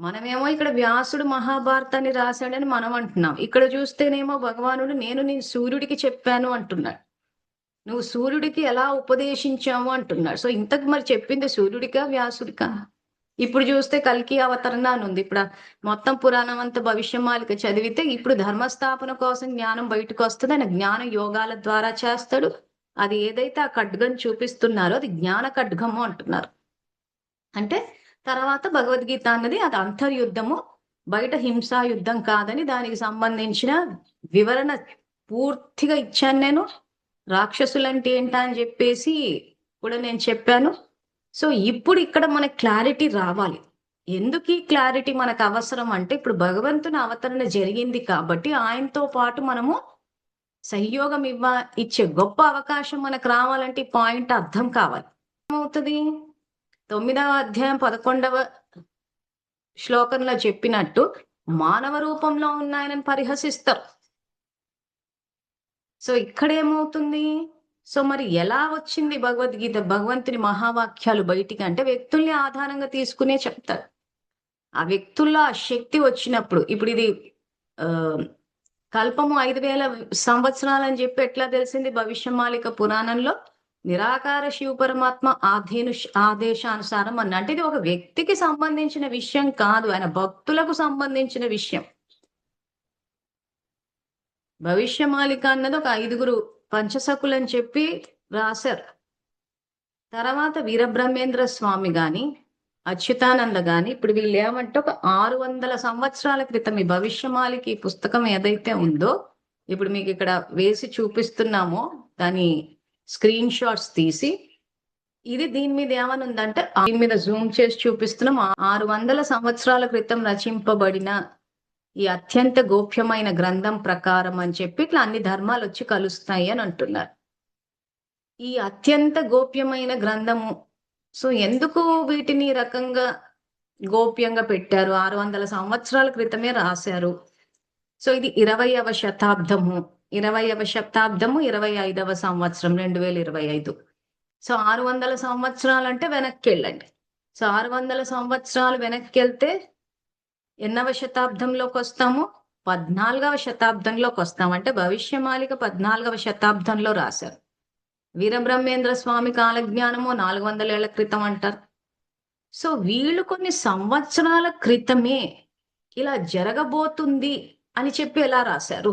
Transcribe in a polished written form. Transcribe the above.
మనమేమో ఇక్కడ వ్యాసుడు మహాభారతాన్ని రాశాడని మనం అంటున్నాం. ఇక్కడ చూస్తేనేమో భగవానుడు నేను సూర్యుడికి చెప్పాను అంటున్నాడు. నువ్వు సూర్యుడికి ఎలా ఉపదేశించావు అంటున్నాడు. సో ఇంతకు మరి చెప్పింది సూర్యుడికా వ్యాసుడికా? ఇప్పుడు చూస్తే కల్కి అవతరణ అని ఉంది. ఇప్పుడు మొత్తం పురాణం అంతా భవిష్యమాలిక చదివితే ఇప్పుడు ధర్మస్థాపన కోసం జ్ఞానం బయటకు వస్తుంది. ఆయన జ్ఞాన యోగాల ద్వారా చేస్తాడు. అది ఏదైతే ఆ ఖడ్గం చూపిస్తున్నారో అది జ్ఞాన ఖడ్గము అంటున్నారు. అంటే తర్వాత భగవద్గీత అన్నది అది అంతర్యుద్ధము, బయట హింసా యుద్ధం కాదని దానికి సంబంధించిన వివరణ పూర్తిగా ఇచ్చాను నేను. రాక్షసులంటే ఏంటా అని చెప్పేసి కూడా నేను చెప్పాను. సో ఇప్పుడు ఇక్కడ మనకు క్లారిటీ రావాలి. ఎందుకు ఈ క్లారిటీ మనకు అవసరం అంటే ఇప్పుడు భగవంతుని అవతరణ జరిగింది కాబట్టి ఆయనతో పాటు మనము సహయోగం ఇచ్చే గొప్ప అవకాశం మనకు రావాలంటే ఈ పాయింట్ అర్థం కావాలి. ఏమవుతుంది? 9వ అధ్యాయం 11వ శ్లోకంలో చెప్పినట్టు మానవ రూపంలో ఉన్న ఆయనను పరిహసిస్తారు. సో ఇక్కడేమవుతుంది? సో మరి ఎలా వచ్చింది భగవద్గీత, భగవంతుని మహావాక్యాలు బయటికి అంటే వ్యక్తుల్ని ఆధారంగా తీసుకునే చెప్తారు. ఆ వ్యక్తుల్లో ఆ శక్తి వచ్చినప్పుడు ఇప్పుడు ఇది కల్పము 5000 సంవత్సరాలు అని చెప్పి ఎట్లా తెలిసింది? భవిష్యమాలిక పురాణంలో నిరాకార శివ పరమాత్మ ఆదేశానుసారం అన్న అంటే ఇది ఒక వ్యక్తికి సంబంధించిన విషయం కాదు, ఆయన భక్తులకు సంబంధించిన విషయం. భవిష్యమాలిక అన్నది ఒక 5గురు పంచసకులు అని చెప్పి రాశారు. తర్వాత వీరబ్రహ్మేంద్ర స్వామి గాని అచ్యుతానంద గాని ఇప్పుడు వీళ్ళు ఏమంటే ఒక 600 సంవత్సరాల క్రితం ఈ భవిష్యమాలిక పుస్తకం ఏదైతే ఉందో ఇప్పుడు మీకు ఇక్కడ వేసి చూపిస్తున్నామో దాని స్క్రీన్ షాట్స్ తీసి ఇది దీని మీద ఏమని ఉందంటే దీని మీద జూమ్ చేసి చూపిస్తున్నాం. 600 సంవత్సరాల క్రితం రచింపబడిన ఈ అత్యంత గోప్యమైన గ్రంథం ప్రకారం అని చెప్పి ఇట్లా అన్ని ధర్మాలు వచ్చి కలుస్తాయి అని అంటున్నారు. ఈ అత్యంత గోప్యమైన గ్రంథము. సో ఎందుకు వీటిని రకంగా గోప్యంగా పెట్టారు? 600 సంవత్సరాల క్రితమే రాశారు. సో ఇది 20వ శతాబ్దము, 20వ శతాబ్దము 25వ సంవత్సరం 2025. సో 600 సంవత్సరాలు అంటే వెనక్కి వెళ్ళండి. సో 600 సంవత్సరాలు వెనక్కి వెళ్తే ఎన్నవ శతాబ్దంలోకి వస్తాము? 14వ శతాబ్దంలోకి వస్తాం. అంటే భవిష్యమాలిక 14వ శతాబ్దంలో రాశారు. వీరబ్రహ్మేంద్ర స్వామి కాలజ్ఞానము 400 ఏళ్ల క్రితం అంటారు. సో వీళ్ళు కొన్ని సంవత్సరాల క్రితమే ఇలా జరగబోతుంది అని చెప్పి ఎలా రాశారు?